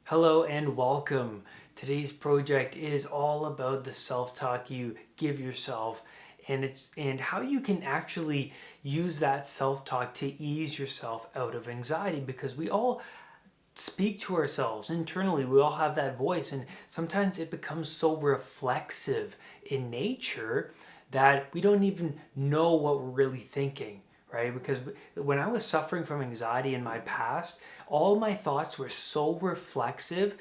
Hello and welcome. Today's project is all about the self-talk you give yourself and how you can actually use that self-talk to ease yourself out of anxiety, because we all speak to ourselves internally. We all have that voice, and sometimes it becomes so reflexive in nature that we don't even know what we're really thinking, right? Because when I was suffering from anxiety in my past, all my thoughts were so reflexive,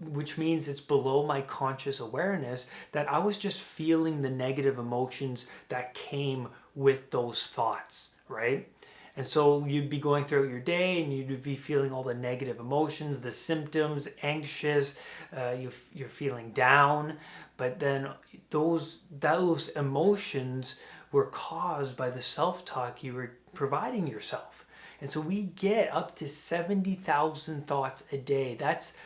which means it's below my conscious awareness, that I was just feeling the negative emotions that came with those thoughts, right? And so you'd be going throughout your day and you'd be feeling all the negative emotions, the symptoms, anxious, you're feeling down. But then those emotions were caused by the self-talk you were providing yourself. And so we get up to 70,000 thoughts a day. That's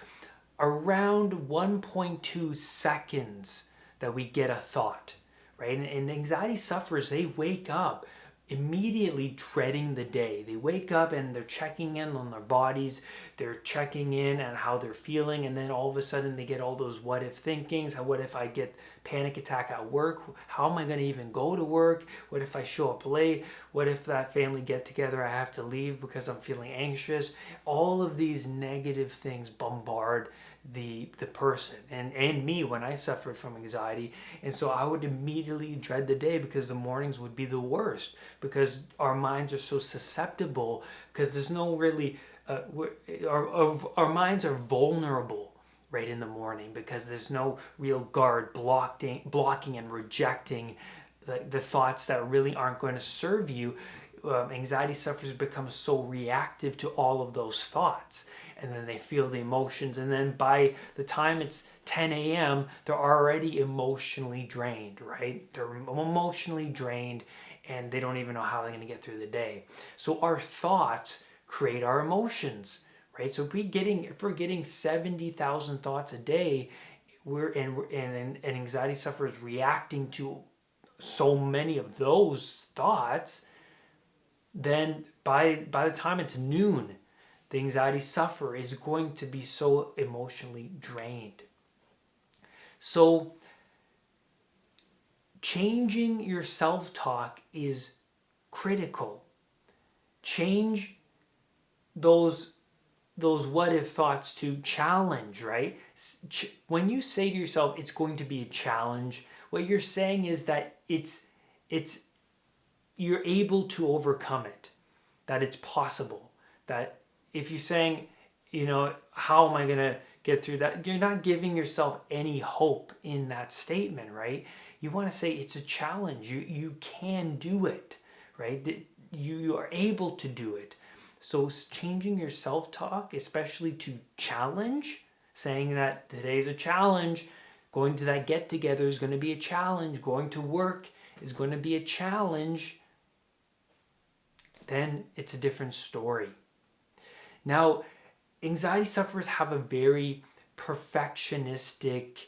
around 1.2 seconds that we get a thought, right? And anxiety sufferers, they wake up immediately dreading the day. They wake up and they're checking in on their bodies, they're checking in on how they're feeling, and then all of a sudden they get all those what if thinkings. What if I get panic attack at work? How am I going to even go to work? What if I show up late? What if that family get together I have to leave because I'm feeling anxious? All of these negative things bombard the person and me when I suffered from anxiety. And so I would immediately dread the day, because the mornings would be the worst, because our minds are so susceptible, because there's no really our minds are vulnerable right in the morning, because there's no real guard blocking and rejecting the thoughts that really aren't going to serve you. Anxiety sufferers become so reactive to all of those thoughts, and then they feel the emotions, and then by the time it's 10 a.m. they're already emotionally drained, right? They're emotionally drained, and they don't even know how they're going to get through the day. So our thoughts create our emotions, right? So if we're getting 70,000 thoughts a day, and anxiety sufferers reacting to so many of those thoughts, then by the time it's noon, the anxiety sufferer is going to be so emotionally drained. So changing your self-talk is critical. Change those what if thoughts to challenge, right? When you say to yourself it's going to be a challenge, what you're saying is that it's you're able to overcome it, that it's possible. That if you're saying, how am I going to get through that? You're not giving yourself any hope in that statement, right? You want to say it's a challenge. You can do it, right? You are able to do it. So changing your self-talk, especially to challenge, saying that today's a challenge, going to that get-together is going to be a challenge, going to work is going to be a challenge, then it's a different story. Now, anxiety sufferers have a very perfectionistic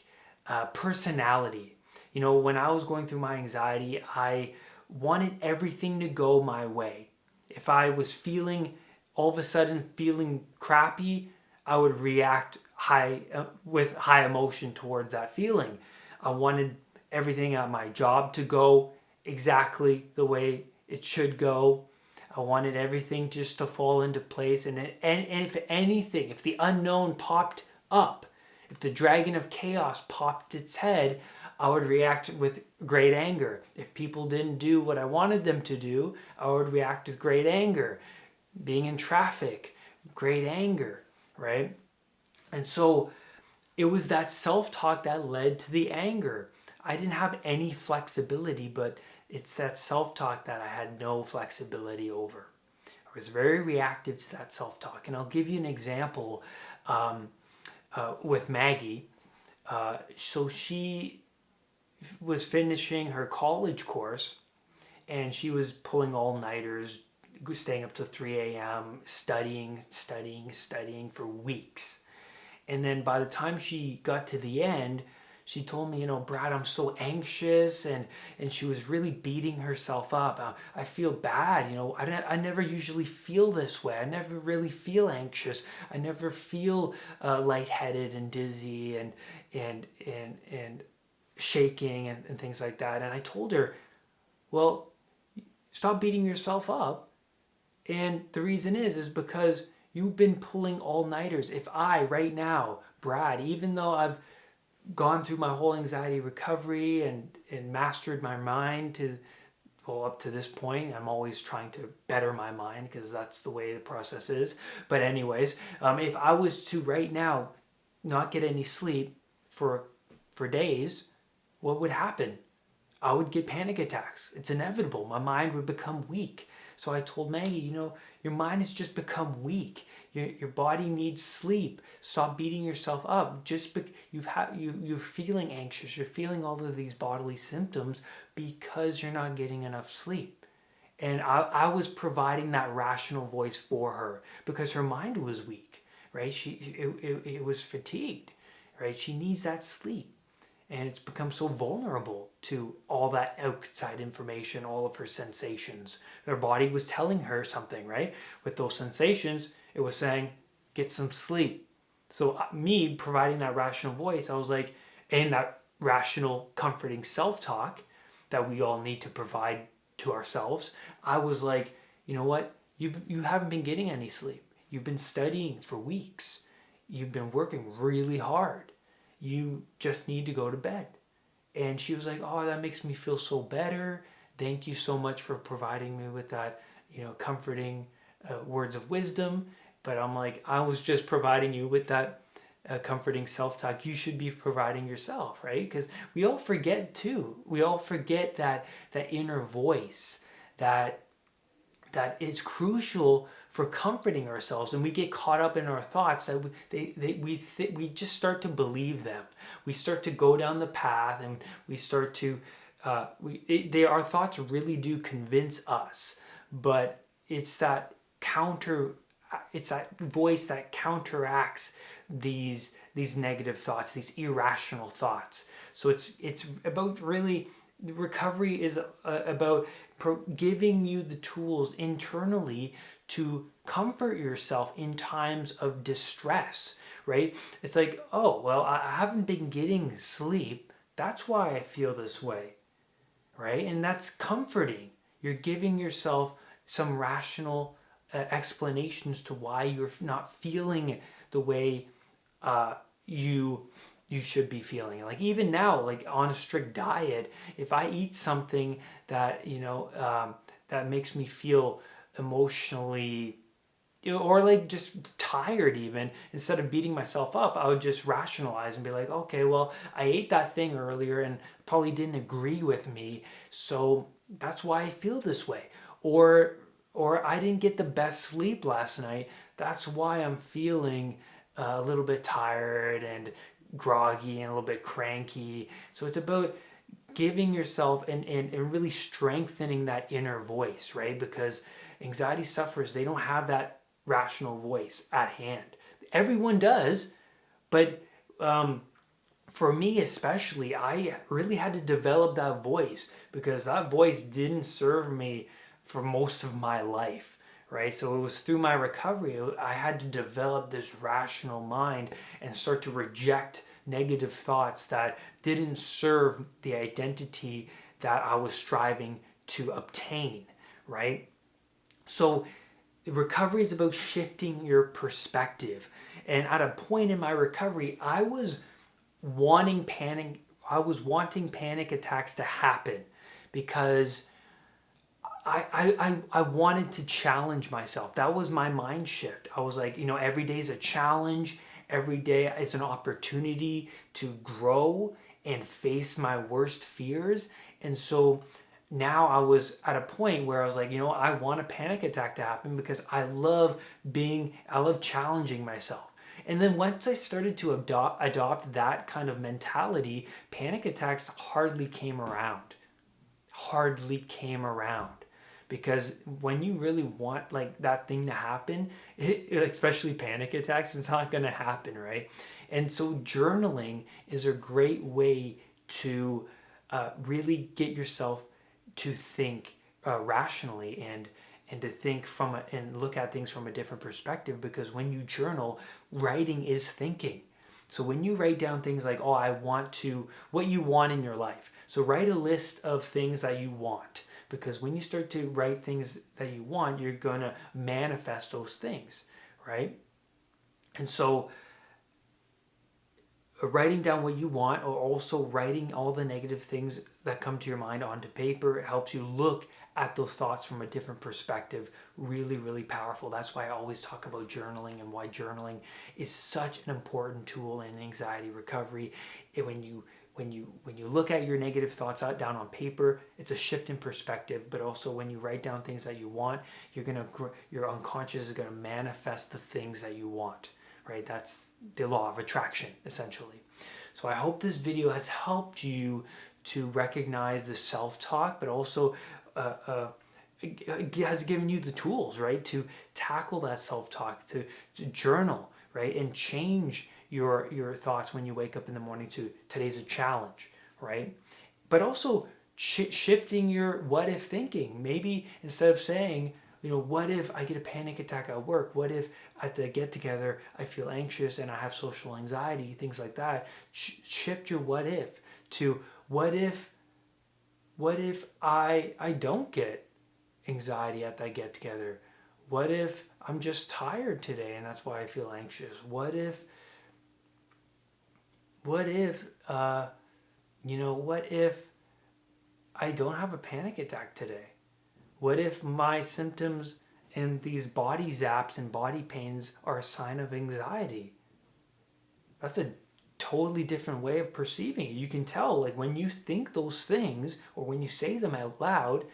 personality. When I was going through my anxiety, I wanted everything to go my way. If I was all of a sudden feeling crappy, I would react with high emotion towards that feeling. I wanted everything at my job to go exactly the way it should go. I wanted everything just to fall into place. And if anything, if the unknown popped up, if the dragon of chaos popped its head, I would react with great anger. If people didn't do what I wanted them to do, I would react with great anger. Being in traffic, great anger, right? And so it was that self-talk that led to the anger. I didn't have any flexibility, but it's that self-talk that I had no flexibility over. I was very reactive to that self-talk. And I'll give you an example with Maggie. So she was finishing her college course, and she was pulling all-nighters, staying up to 3 a.m., studying for weeks. And then by the time she got to the end, She told me, Brad, I'm so anxious, and she was really beating herself up. I feel bad, I never usually feel this way. I never really feel anxious. I never feel lightheaded and dizzy and shaking and things like that. And I told her, well, stop beating yourself up. And the reason is because you've been pulling all-nighters. If I, right now, Brad, even though I've gone through my whole anxiety recovery and mastered my mind to, well, up to this point, I'm always trying to better my mind because that's the way the process is. But anyways, if I was to right now not get any sleep for days, what would happen? I would get panic attacks. It's inevitable. My mind would become weak. So I told Maggie, your mind has just become weak. Your body needs sleep. Stop beating yourself up. You're feeling anxious. You're feeling all of these bodily symptoms because you're not getting enough sleep. And I was providing that rational voice for her because her mind was weak, right? It was fatigued, right? She needs that sleep. And it's become so vulnerable to all that outside information, all of her sensations. Her body was telling her something, right? With those sensations, it was saying, get some sleep. So me providing that rational voice, I was like, and that rational, comforting self-talk that we all need to provide to ourselves, I was like, you know what? You haven't been getting any sleep. You've been studying for weeks. You've been working really hard. You just need to go to bed. And she was like, oh, that makes me feel so better. Thank you so much for providing me with that, comforting words of wisdom. But I'm like, I was just providing you with that comforting self-talk. You should be providing yourself, right? Because we all forget too. We all forget that inner voice that is crucial for comforting ourselves, and we get caught up in our thoughts that we just start to believe them. We start to go down the path, and we start to our thoughts really do convince us, but it's that voice that counteracts these negative thoughts, these irrational thoughts. So it's about really, recovery is about giving you the tools internally to comfort yourself in times of distress, right? It's like, oh, well, I haven't been getting sleep. That's why I feel this way, right? And that's comforting. You're giving yourself some rational explanations to why you're not feeling the way you should be feeling. Like even now, like on a strict diet, if I eat something that that makes me feel emotionally or like just tired, even instead of beating myself up, I would just rationalize and be like, okay, well, I ate that thing earlier and probably didn't agree with me, so that's why I feel this way. Or I didn't get the best sleep last night, that's why I'm feeling a little bit tired and groggy and a little bit cranky. So it's about giving yourself and really strengthening that inner voice, right? Because anxiety sufferers, they don't have that rational voice at hand. Everyone does, but for me especially, I really had to develop that voice because that voice didn't serve me for most of my life, right? So it was through my recovery, I had to develop this rational mind and start to reject negative thoughts that didn't serve the identity that I was striving to obtain, right? So recovery is about shifting your perspective. And at a point in my recovery, I was wanting panic attacks to happen because I wanted to challenge myself. That was my mind shift. I was like, every day is a challenge. Every day is an opportunity to grow and face my worst fears. And so now I was at a point where I was like, I want a panic attack to happen because I love challenging myself. And then once I started to adopt that kind of mentality, panic attacks hardly came around. because when you really want like that thing to happen, especially panic attacks, it's not going to happen, right? And so journaling is a great way to really get yourself to think rationally and to think from and look at things from a different perspective, because when you journal, writing is thinking. So when you write down things like, oh, I want to, what you want in your life. So write a list of things that you want, because when you start to write things that you want, you're going to manifest those things, right? And so writing down what you want, or also writing all the negative things that come to your mind onto paper, it helps you look at those thoughts from a different perspective. Really, really powerful. That's why I always talk about journaling, and why journaling is such an important tool in anxiety recovery. When you look at your negative thoughts out down on paper, it's a shift in perspective. But also when you write down things that you want, your unconscious is gonna manifest the things that you want, right? That's the law of attraction, essentially. So I hope this video has helped you to recognize the self-talk, but also has given you the tools, right, to tackle that self-talk, to journal, right, and change your thoughts when you wake up in the morning to today's a challenge, right? But also shifting your what if thinking. Maybe instead of saying, what if I get a panic attack at work? What if at the get together I feel anxious and I have social anxiety, things like that. Shift your what if to what if I don't get anxiety at that get together? What if I'm just tired today and that's why I feel anxious? What if what if I don't have a panic attack today? What if my symptoms and these body zaps and body pains are a sign of anxiety? That's a totally different way of perceiving it. You can tell, like, when you think those things or when you say them out loud,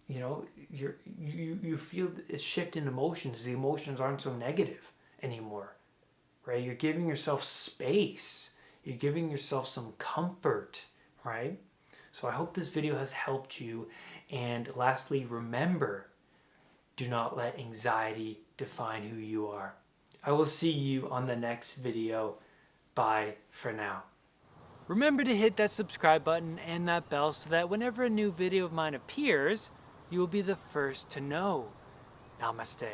you feel a shift in emotions. The emotions aren't so negative anymore, right? You're giving yourself space. You're giving yourself some comfort, right? So I hope this video has helped you. And lastly, remember, do not let anxiety define who you are. I will see you on the next video. Bye for now. Remember to hit that subscribe button and that bell so that whenever a new video of mine appears, you will be the first to know. Namaste.